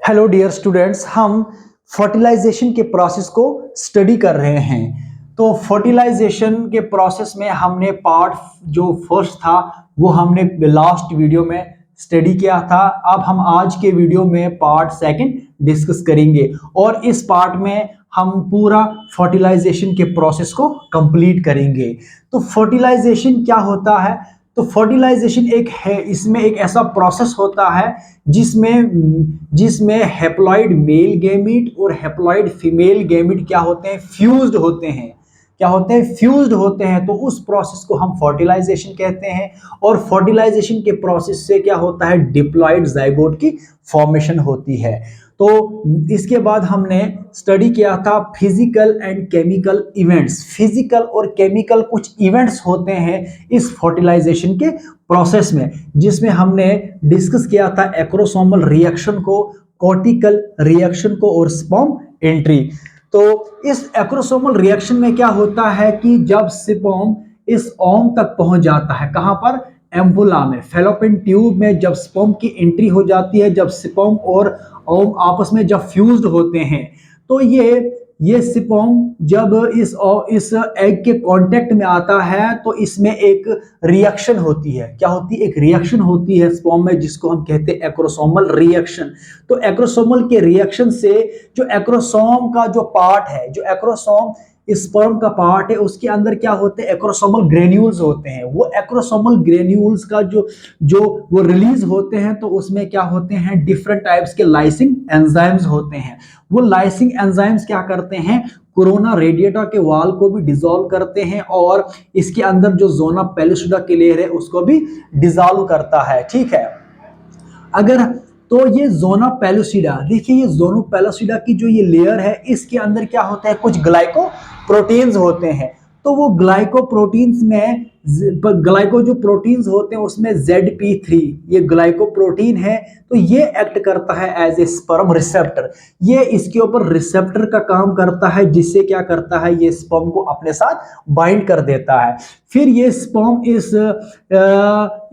Hello dear students, हम fertilisation के process को स्टडी कर रहे हैं। तो फर्टिलाइजेशन के प्रोसेस में हमने पार्ट जो फर्स्ट था वो हमने लास्ट वीडियो में स्टडी किया था। अब हम आज के वीडियो में पार्ट सेकंड डिस्कस करेंगे और इस पार्ट में हम पूरा फर्टिलाइजेशन के प्रोसेस को कंप्लीट करेंगे। तो फर्टिलाइजेशन क्या होता है? तो फर्टिलाइजेशन एक है, इसमें एक ऐसा प्रोसेस होता है जिसमें हेप्लॉइड मेल गैमीट और हेप्लॉइड फीमेल गैमीट क्या होते हैं, फ्यूज्ड होते हैं। क्या होते हैं? फ्यूज्ड होते हैं। तो उस प्रोसेस को हम फर्टिलाइजेशन कहते हैं। और फर्टिलाइजेशन के प्रोसेस से क्या होता है, डिप्लॉइड जाइगोट की फॉर्मेशन होती है। तो इसके बाद हमने स्टडी किया था physical and chemical events. Physical और केमिकल कुछ इवेंट्स होते हैं इस फर्टिलाइजेशन के प्रोसेस में, जिसमें हमने डिस्कस किया था एक्रोसोमल रिएक्शन को, कॉर्टिकल रिएक्शन को और स्पर्म एंट्री। तो इस एक्रोसोमल रिएक्शन में क्या होता है कि जब स्पर्म इस ओम तक पहुंच जाता है, कहां पर? एम्बुला में, फेलोपियन ट्यूब में जब स्पर्म की एंट्री हो जाती है, जब स्पर्म और ओम आपस में जब फ्यूज्ड होते हैं, तो ये स्पर्म जब इस एग के कांटेक्ट में आता है तो इसमें एक रिएक्शन होती है। क्या होती है? एक रिएक्शन होती है स्पर्म में, जिसको हम कहते हैं एक्रोसोमल रिएक्शन। तो एक्रोसोमल के रिएक्शन से जो एक्रोसोम का जो पार्ट है, जो एक्रोसोम स्पर्म का पार्ट है, उसके अंदर क्या होते हैं, एक्रोसोमल ग्रेन्यूल्स होते हैं। वो एक्रोसोमल ग्रेन्यूल्स का जो जो वो रिलीज होते हैं, तो उसमें क्या होते हैं, डिफरेंट टाइप्स के लाइसिंग एंजाइम्स होते हैं। वो लाइसिंग एंजाइम्स क्या करते हैं, कोरोना रेडिएटा के वाल को भी डिसॉल्व करते हैं और इसके अंदर जो जोना पेलिसिडा की लेयर है उसको भी डिसॉल्व करता है। ठीक है। अगर तो ये जोना पेलुसिडा, देखिए ये जोनो पेलुसिडा की जो ये लेयर है, इसके अंदर क्या होता है, कुछ ग्लाइको प्रोटीन्स होते हैं। तो वो ग्लाइको प्रोटीन्स में ग्लाइको जो प्रोटीन्स होते हैं उसमें ZP3 ये ग्लाइको प्रोटीन है। तो ये एक्ट करता है एज ए स्पर्म रिसेप्टर। ये इसके ऊपर रिसेप्टर का काम करता है, जिससे क्या करता है, ये स्पर्म को अपने साथ बाइंड कर देता है। फिर ये स्पर्म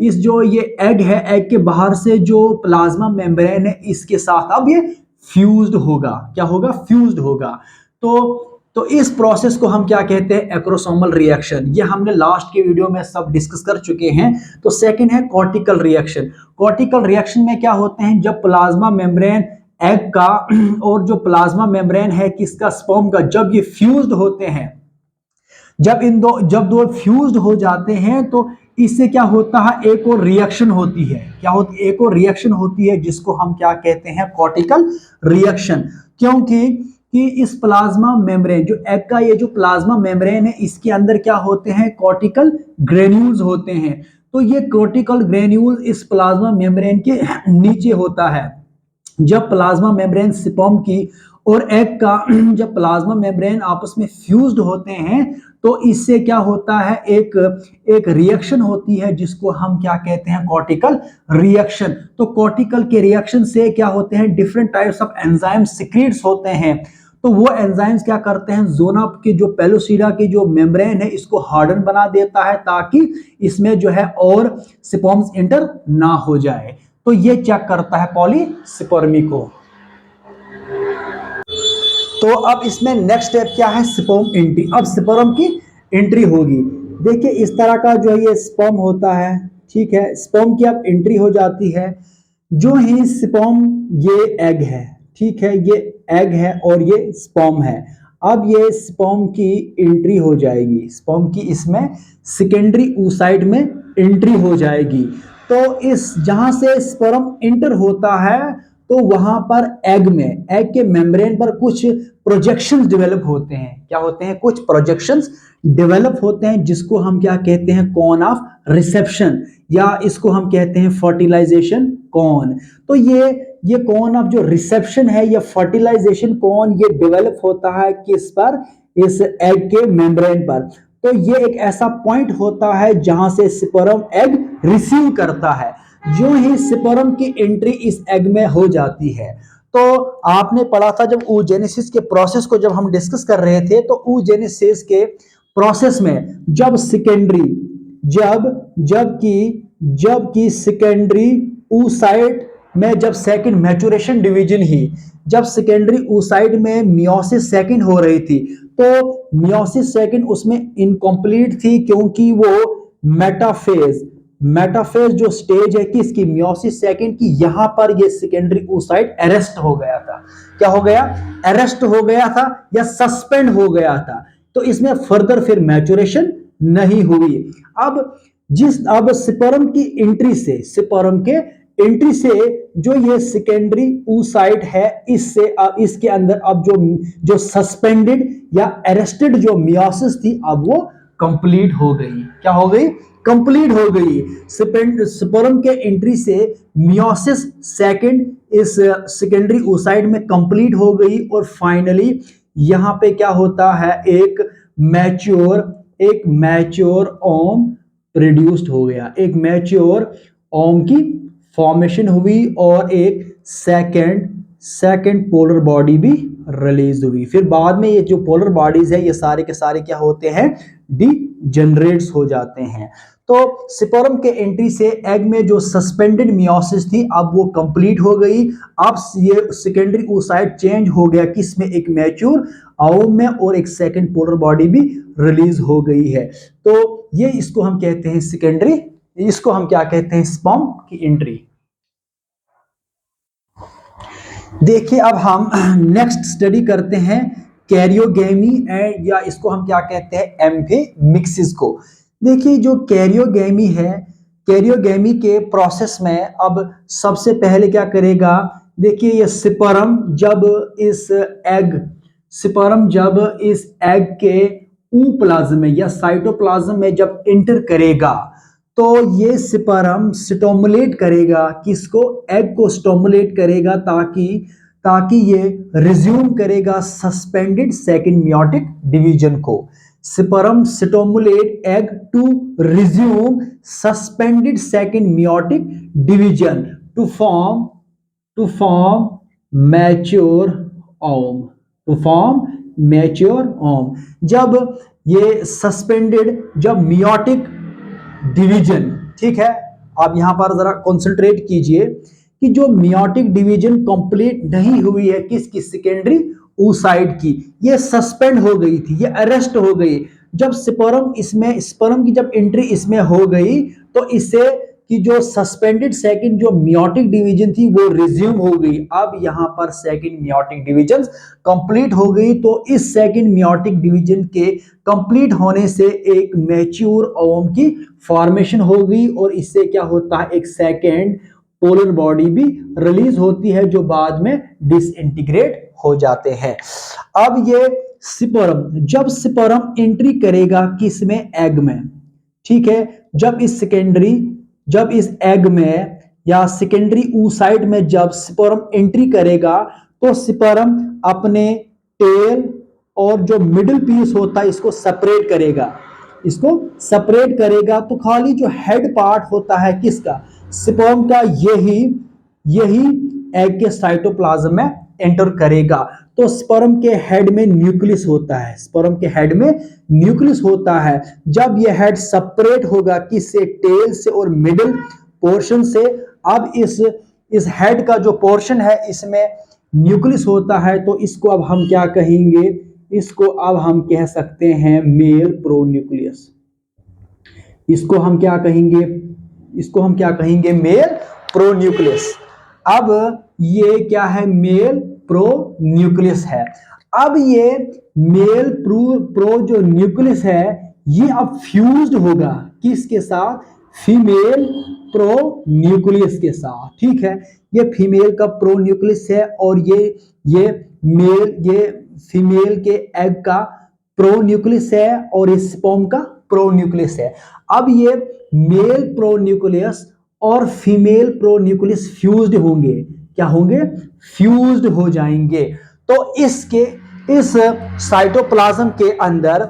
इस जो ये एग है, एग के बाहर से जो प्लाज्मा मेम्ब्रेन है, इसके साथ अब ये फ्यूज्ड होगा। क्या होगा? फ्यूज्ड होगा। तो इस प्रोसेस को हम क्या कहते हैं, एक्रोसोमल रिएक्शन। ये हमने लास्ट के वीडियो में सब डिस्कस कर चुके हैं। तो सेकंड है कॉर्टिकल रिएक्शन। कॉर्टिकल रिएक्शन में क्या होते हैं, जब प्लाज्मा मेम्ब्रेन एग का और जो प्लाज्मा मेम्ब्रेन है किसका, स्पर्म का, जब ये फ्यूज्ड होते हैं, जब दो फ्यूज्ड हो जाते हैं, तो इससे क्या होता है, एक और रिएक्शन होती है। क्या होती है? एक और रिएक्शन होती है, जिसको हम क्या कहते हैं, कॉर्टिकल रिएक्शन। कि इस प्लाज्मा मेम्ब्रेन, जो एग का ये जो प्लाज्मा मेम्ब्रेन है, इसके अंदर क्या होते हैं, कॉर्टिकल ग्रेन्यूल्स होते हैं। तो ये कॉर्टिकल ग्रेन्यूल इस प्लाज्मा मेम्ब्रेन के नीचे होता है। जब प्लाज्मा मेम्ब्रेन स्पर्म की और एग का जब प्लाज्मा मेम्ब्रेन आपस में फ्यूज्ड होते हैं, तो इससे क्या होता है, एक रिएक्शन होती है, जिसको हम क्या कहते हैं, कॉर्टिकल रिएक्शन। तो कॉर्टिकल के रिएक्शन से क्या होते हैं, different types of enzyme secretes होते हैं। तो वो एंजाइम्स क्या करते हैं, जोना की जो पेलुसिडा की जो मेम्ब्रेन है, इसको हार्डन बना देता है, ताकि इसमें जो है और स्पर्म्स इंटर ना हो जाए। तो ये चेक करता है पॉलीस्पर्मी को। तो अब इसमें नेक्स्ट स्टेप क्या है, स्पर्म एंट्री। अब स्पर्म की एंट्री होगी। देखिए इस तरह का जो है ये स्पर्म होता है। ठीक है, स्पर्म की अब एंट्री हो जाती है। जो ही स्पर्म, ये एग है, ठीक है, ये एग है और ये स्पर्म है। अब ये स्पर्म की एंट्री हो जाएगी, स्पर्म की इसमें सेकेंडरी oocyte में एंट्री हो जाएगी। तो इस जहां से स्पर्म इंटर होता है, तो वहां पर एग में, एग के मेम्ब्रेन पर कुछ प्रोजेक्शंस डेवलप होते हैं। क्या होते हैं? कुछ प्रोजेक्शंस डेवलप होते हैं, जिसको हम क्या कहते हैं, कोन ऑफ रिसेप्शन, या इसको हम कहते हैं फर्टिलाइजेशन कोन। तो ये कोन ऑफ जो रिसेप्शन है, ये फर्टिलाइजेशन कोन, ये डेवलप होता है किस पर, इस एग के मेम्ब्रेन पर। तो ये एक ऐसा पॉइंट होता है जहां से स्पर्म एग रिसीव करता है। जो ही स्पर्म की एंट्री इस एग में हो जाती है, तो आपने पढ़ा था जब oogenesis के प्रोसेस को जब हम डिस्कस कर रहे थे, तो oogenesis के प्रोसेस में जब सेकेंडरी, जबकि सेकेंडरी oocyte में जब सेकंड मैचुरेशन डिवीजन ही, जब सेकेंडरी oocyte में मियोसिस सेकंड हो रही थी, तो मियोसिस सेकंड उसमें इनकम्प्लीट थी क्योंकि वो मेटाफेज, मेटाफेज जो स्टेज है किसकी, मियोसिस सेकंड की, यहां पर ये सेकेंडरी oocyte अरेस्ट हो गया था। क्या हो गया, अरेस्ट हो गया था या सस्पेंड हो गया था, तो इसमें फर्दर फिर मैचुरेशन नहीं हुई। अब स्पर्म की एंट्री से, स्पर्म के एंट्री से जो ये सेकेंडरी oocyte है, इससे अब इसके अंदर अब जो सस्पेंडेड या अरेस्टेड जो मियोसिस थी, अब वो कंप्लीट हो गई। क्या हो गई, कंप्लीट हो गई। स्पर्म के एंट्री से मियोसिस सेकंड इस सेकेंडरी oocyte में कंप्लीट हो गई और फाइनली यहां पे क्या होता है, एक मैच्योर ओम प्रोड्यूस्ड हो गया, एक मैच्योर ओम की फॉर्मेशन हुई और एक सेकंड पोलर बॉडी भी रिलीज हुई। फिर बाद में ये जो पोलर बॉडीज है ये सारे के सारे क्या होते हैं, डीजेनरेट्स हो जाते हैं। तो स्पर्म के एंट्री से एग में जो सस्पेंडेड मियोसिस थी अब वो कंप्लीट हो गई। अब ये सेकेंडरी oocyte चेंज हो गया किसमें, एक मैच्योर ओवम में, और एक सेकंड पोलर बॉडी भी रिलीज हो गई है। तो ये इसको हम कहते हैं सेकेंडरी, इसको हम क्या कहते हैं, स्पर्म की एंट्री। देखिए अब हम नेक्स्ट स्टडी करते हैं कैरियोगेमी एंड, या इसको हम क्या कहते हैं, एम्फीमिक्सिस को। देखिए जो कैरियोगेमी है, कैरियोगेमी के प्रोसेस में अब सबसे पहले क्या करेगा, देखिए ये स्पर्म जब इस एग के ऊप्लाज्म में या साइटोप्लाज्म में जब इंटर करेगा, तो ये स्पर्म स्टिमुलेट करेगा किसको, एग को स्टिमुलेट करेगा, ताकि ये रिज्यूम करेगा सस्पेंडेड सेकंड मियोटिक डिवीजन को। Sperm stimulate egg to resume suspended second meiotic division to form mature ovum, जब ये सस्पेंडेड, जब मियोटिक डिवीजन, ठीक है, आप यहां पर जरा कंसंट्रेट कीजिए कि जो मियोटिक डिवीजन कंप्लीट नहीं हुई है किसकी, सेकेंडरी oocyte की, ये सस्पेंड हो गई थी, ये अरेस्ट हो गई। जब स्पर्म की जब एंट्री इसमें हो गई, तो इससे कि जो सस्पेंडेड सेकंड जो मियोटिक डिवीजन थी वो रिज्यूम हो गई। अब यहां पर सेकंड मियोटिक डिवीजन कंप्लीट हो गई, तो इस सेकंड मियोटिक डिवीजन के कंप्लीट होने से एक मैच्योर ओवम की फॉर्मेशन हो गई, और इससे क्या होता है, एक सेकंड पोलर बॉडी भी रिलीज होती है जो बाद में डिसइंटीग्रेट हो जाते हैं। अब ये जब स्पर्म एंट्री करेगा किसमें, एग में, ठीक है, जब इस एग में या सेकेंडरी oocyte में जब स्पर्म एंट्री करेगा, तो स्पर्म अपने टेल और जो मिडिल पीस होता है इसको सेपरेट करेगा, तो खाली जो हेड पार्ट होता है किसका, स्पर्म का, यही एग के साइटोप्लाज्म में एंटर करेगा। तो स्पर्म के हेड में न्यूक्लियस होता है, जब यह हेड सेपरेट होगा किससे, टेल से और मिडिल पोर्शन से। अब इस हेड का जो पोर्शन है इसमें न्यूक्लियस होता है, तो इसको अब हम क्या कहेंगे, इसको अब हम कह सकते हैं मेल प्रोन्यूक्लियस। इसको हम क्या कहेंगे, मेल प्रोन्यूक्लियस। अब ये क्या है, मेल प्रोन्यूक्लियस है। अब ये मेल प्रो जो न्यूक्लियस है ये अब फ्यूज्ड होगा किसके साथ, फीमेल प्रोन्यूक्लियस के साथ, ठीक है। ये फीमेल का प्रोन्यूक्लियस है और ये फीमेल के एग का प्रोन्यूक्लियस है और इस स्पर्म का प्रोन्यूक्लियस है। अब ये मेल प्रोन्यूक्लियस और फीमेल प्रोन्यूक्लियस फ्यूज्ड होंगे, क्या होंगे, फ्यूज्ड हो जाएंगे। तो इस साइटोप्लाज्म के अंदर,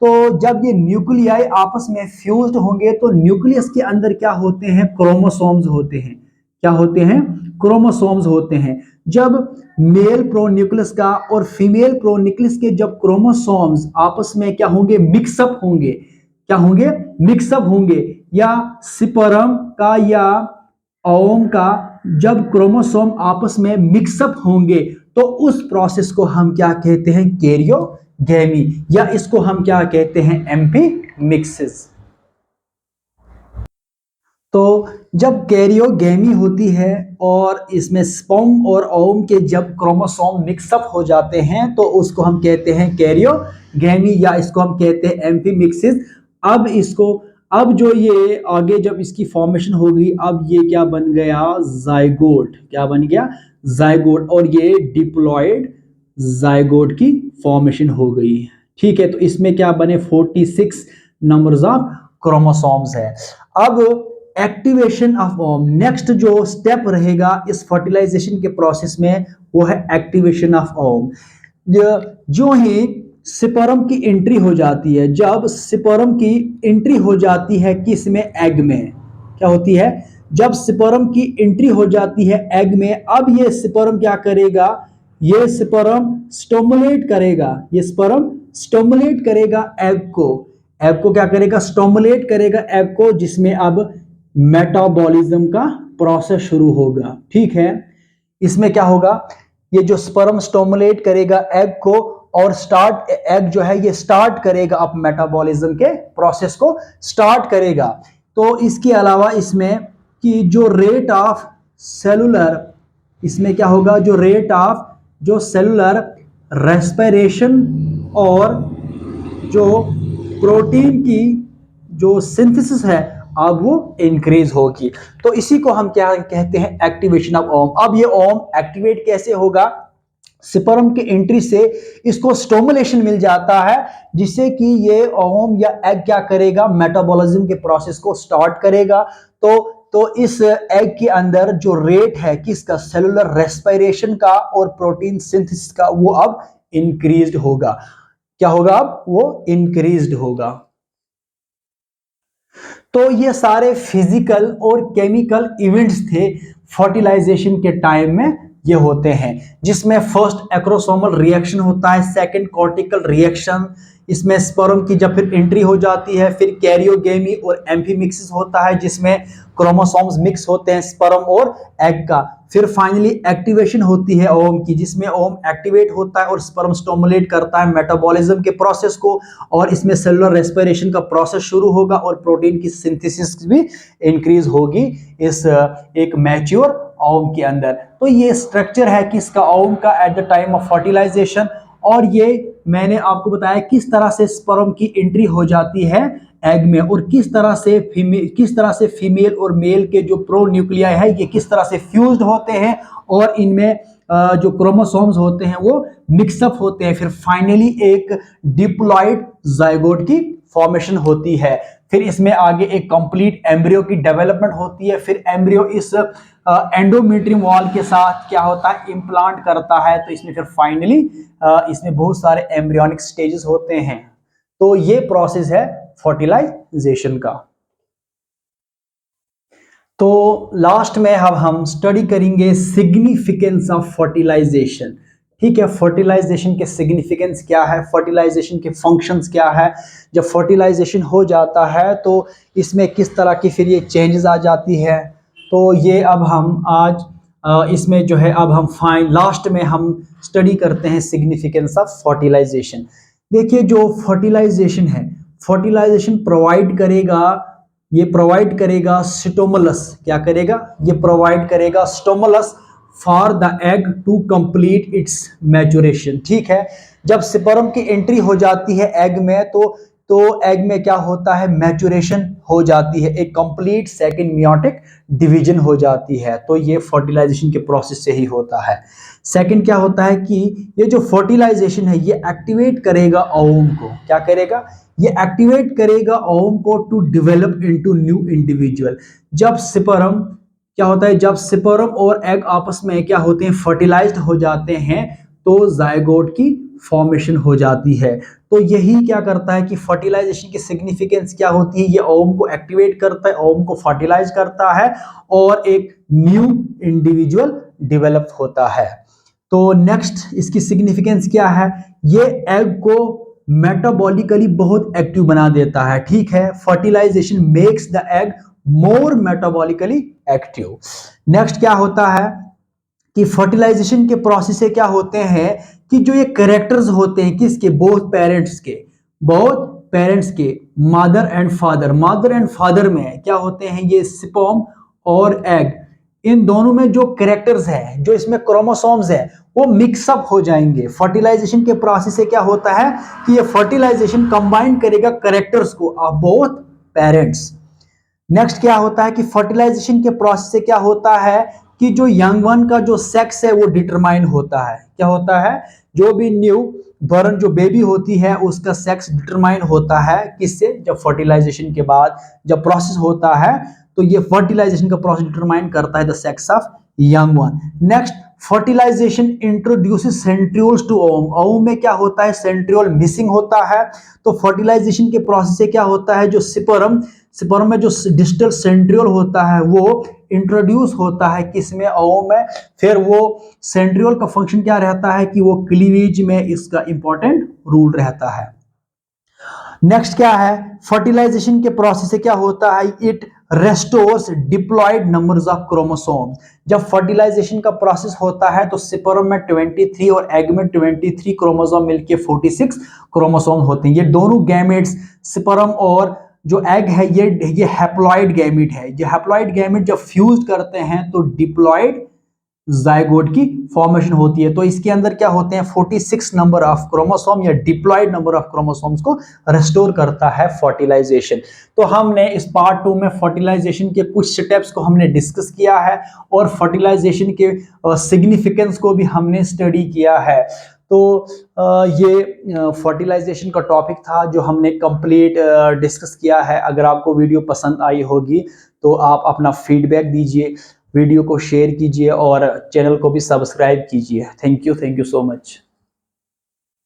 तो जब ये न्यूक्लियाई आपस में फ्यूज्ड होंगे तो न्यूक्लियस के अंदर क्या होते हैं, क्रोमोसोम्स होते हैं। क्या होते हैं, क्रोमोसोम्स होते हैं। जब मेल प्रोन्यूक्लियस का और फीमेल प्रोन्यूक्लियस के जब क्रोमोसोम्स आपस में क्या होंगे, मिक्सअप होंगे, या स्पर्म का या ओवम का जब क्रोमोसोम आपस में मिक्सअप होंगे तो उस प्रोसेस को हम क्या कहते हैं, कैरियोगेमी, या इसको हम क्या कहते हैं, एम्पी मिक्सिस। तो जब कैरियोगेमी होती है और इसमें स्पर्म और ओवम के जब क्रोमोसोम मिक्सअप हो जाते हैं तो उसको हम कहते हैं कैरियोगेमी, या इसको हम कहते हैं एम्फीमिक्सिस। अब जो ये आगे जब इसकी फॉर्मेशन होगी, अब ये क्या बन गया, जाइगोट। क्या बन गया, जाइगोट। और ये डिप्लॉयड जाइगोट की फॉर्मेशन हो गई। ठीक है, तो इसमें क्या बने, 46 नंबर्स ऑफ क्रोमोसोम्स है। अब एक्टिवेशन ऑफ ओम, नेक्स्ट जो स्टेप रहेगा इस फर्टिलाइजेशन के प्रोसेस में वो है एक्टिवेशन ऑफ ओम। जो ही स्पर्म की एंट्री हो जाती है, जब स्पर्म की एंट्री हो जाती है किस में, एग में, क्या होती है, जब स्पर्म की एंट्री हो जाती है एग में, अब ये स्पर्म क्या करेगा, ये स्पर्म स्टिमुलेट करेगा, ये स्पर्म स्टिमुलेट करेगा एग को। एग को क्या करेगा, स्टिमुलेट करेगा एग को, जिसमें अब मेटाबॉलिज्म का प्रोसेस शुरू होगा। ठीक है, इसमें क्या होगा, ये जो स्पर्म स्टिमुलेट करेगा एग को, और एग जो है ये स्टार्ट करेगा अब मेटाबॉलिज्म के प्रोसेस को स्टार्ट करेगा। तो इसके अलावा इसमें कि जो रेट ऑफ सेलुलर, इसमें क्या होगा, जो रेट ऑफ जो सेलुलर रेस्पिरेशन और जो प्रोटीन की जो सिंथेसिस है अब वो इंक्रीज होगी। तो इसी को हम क्या कहते हैं, एक्टिवेशन ऑफ ओम। अब ये ओम एक्टिवेट कैसे होगा, स्पर्म के एंट्री से इसको स्टिमुलेशन मिल जाता है, जिससे कि ये ओम या एग क्या करेगा, मेटाबॉलिज्म के प्रोसेस को स्टार्ट करेगा। तो इस एग के अंदर जो रेट है किसका, सेलुलर रेस्पिरेशन का और प्रोटीन सिंथेसिस का, वो अब इंक्रीज्ड होगा। क्या होगा, अब वो इंक्रीज्ड होगा। तो ये सारे फिजिकल और केमिकल इवेंट्स थे फर्टिलाइजेशन के टाइम में ये होते हैं, जिसमें फर्स्ट एक्रोसोमल रिएक्शन होता है, सेकंड कॉर्टिकल रिएक्शन, इसमें स्पर्म की जब फिर एंट्री हो जाती है, फिर कैरियोगेमी और एम्फीमिक्सिस होता है, जिसमें क्रोमोसोम्स मिक्स होते हैं स्पर्म और एग का, फिर फाइनली एक्टिवेशन होती है ओम की, जिसमें ओम एक्टिवेट होता है और स्पर्म स्टिमुलेट करता है मेटाबॉलिज्म के प्रोसेस को, और इसमें सेलुलर रेस्पिरेशन का प्रोसेस शुरू होगा और प्रोटीन की सिंथेसिस भी इंक्रीज होगी इस एक मैच्योर ओम के अंदर। तो ये स्ट्रक्चर है किसका, ओम का at the time of fertilization. और ये मैंने आपको बताया किस तरह से स्पर्म की एंट्री हो जाती है एग में, और किस तरह से फीमेल और मेल के जो प्रो न्यूक्लियाई है ये किस तरह से फ्यूज्ड होते हैं, और इनमें जो क्रोमोसोम्स होते हैं वो मिक्सअप होते हैं, फिर फाइनली एक डिप्लॉयड जाइगोट की फॉर्मेशन होती है। फिर इसमें आगे एक कंप्लीट एम्ब्रियो की डेवलपमेंट होती है, फिर एम्ब्रियो इस एंडोमेट्रियम वॉल के साथ क्या होता है, इम्प्लांट करता है। तो इसमें फिर फाइनली इसमें बहुत सारे एम्ब्रियोनिक स्टेजेस होते हैं। तो ये प्रोसेस है फर्टिलाइजेशन का। तो लास्ट में अब हम स्टडी करेंगे सिग्निफिकेंस ऑफ फर्टिलाइजेशन। ठीक है, फर्टिलाइजेशन के सिग्निफिकेंस क्या है, फर्टिलाइजेशन के फंक्शंस क्या है, जब फर्टिलाइजेशन हो जाता है तो इसमें किस तरह की फिर ये चेंजेस आ जाती है। तो ये अब हम आज इसमें जो है अब हम लास्ट में हम स्टडी करते हैं सिग्निफिकेंस ऑफ फर्टिलाइजेशन। देखिए, जो फर्टिलाइजेशन है, फर्टिलाइजेशन ये प्रोवाइड करेगा स्टिमुलस। क्या करेगा, ये प्रोवाइड करेगा stimulus for the egg to complete its maturation. ठीक है, जब स्पर्म की एंट्री हो जाती है एग में तो एग में क्या होता है, मैच्योरेशन हो जाती है, एक कंप्लीट सेकंड मियोटिक डिवीजन हो जाती है। तो ये फर्टिलाइजेशन के प्रोसेस से ही होता है। सेकंड क्या होता है कि ये जो फर्टिलाइजेशन है ये एक्टिवेट करेगा ओवम को। क्या करेगा, ये एक्टिवेट करेगा ओवम को to develop into new individual. जब स्पर्म क्या होता है, जब स्पर्म और एग आपस में क्या होते हैं, फर्टिलाइज्ड हो जाते हैं, तो जाइगोट की फॉर्मेशन हो जाती है। तो यही क्या करता है कि फर्टिलाइजेशन की सिग्निफिकेंस क्या होती है, ये ओवम को एक्टिवेट करता है, ओवम को फर्टिलाइज करता है और एक न्यू इंडिविजुअल डेवलप होता है। तो नेक्स्ट इसकी सिग्निफिकेंस क्या है, ये एग को मेटाबॉलिकली बहुत एक्टिव बना देता है। ठीक है, fertilization makes the egg more metabolically active. Next क्या होता है कि फर्टिलाइजेशन के प्रोसेस से क्या होते हैं कि जो ये कैरेक्टर्स होते हैं किसके, बोथ पेरेंट्स के मदर एंड फादर में क्या होते हैं, ये स्पर्म और एग, इन दोनों में जो कैरेक्टर्स हैं, जो इसमें क्रोमोसोम्स है, वो मिक्सअप हो जाएंगे। फर्टिलाइजेशन के प्रोसेस से क्या होता है कि ये फर्टिलाइजेशन कंबाइन करेगा कैरेक्टर्स को ऑफ बोथ पेरेंट्स। नेक्स्ट क्या होता है कि फर्टिलाइजेशन के प्रोसेस से क्या होता है कि जो यंग वन का जो सेक्स है वो डिटरमाइन होता है। क्या होता है, जो भी न्यू बर्न जो बेबी होती है उसका सेक्स डिटरमाइन होता है किससे, जब फर्टिलाइजेशन के बाद जब प्रोसेस होता है तो ये फर्टिलाइजेशन का प्रोसेस डिटरमाइन करता है the sex of young one. Next, fertilization introduces centrioles to ovum. Ovum में क्या होता है, सेंट्रियोल मिसिंग होता है, तो फर्टिलाइजेशन के प्रोसेस से क्या होता है, जो स्पर्म में जो डिस्टल सेंट्रियोल होता है वो इंट्रोड्यूस होता है किसमें, ओवम में। फिर वो सेंट्रियोल का फंक्शन क्या रहता है कि वो क्लीवेज में इसका इंपॉर्टेंट रोल रहता है। नेक्स्ट क्या है, फर्टिलाइजेशन के प्रोसेस से क्या होता है, it restores diploid numbers of chromosome. जब फर्टिलाइजेशन का प्रोसेस होता है तो स्पर्म में 23 और एग में 23 क्रोमोसोम मिलके 46 क्रोमोसोम होते हैं। ये दोनों गैमेट्स, स्पर्म और जो एग है, ये हैप्लॉइड गैमेट है। ये हैप्लॉइड गैमेट जब फ्यूज करते हैं तो डिप्लॉयड जाइगोट की फॉर्मेशन होती है। तो इसके अंदर क्या होते हैं, 46 नंबर ऑफ क्रोमोसोम या डिप्लॉयड नंबर ऑफ क्रोमोसोम्स को रेस्टोर करता है फर्टिलाइजेशन। तो हमने इस पार्ट 2 में फर्टिलाइजेशन के कुछ स्टेप्स को हमने डिस्कस किया है और फर्टिलाइजेशन के सिग्निफिकेंस को भी हमने स्टडी किया है। तो ये फर्टिलाइजेशन का टॉपिक था जो हमने कंप्लीट डिस्कस किया है। अगर आपको वीडियो पसंद आई होगी तो आप अपना फीडबैक दीजिए, वीडियो को शेयर कीजिए और चैनल को भी सब्सक्राइब कीजिए। Thank you so much.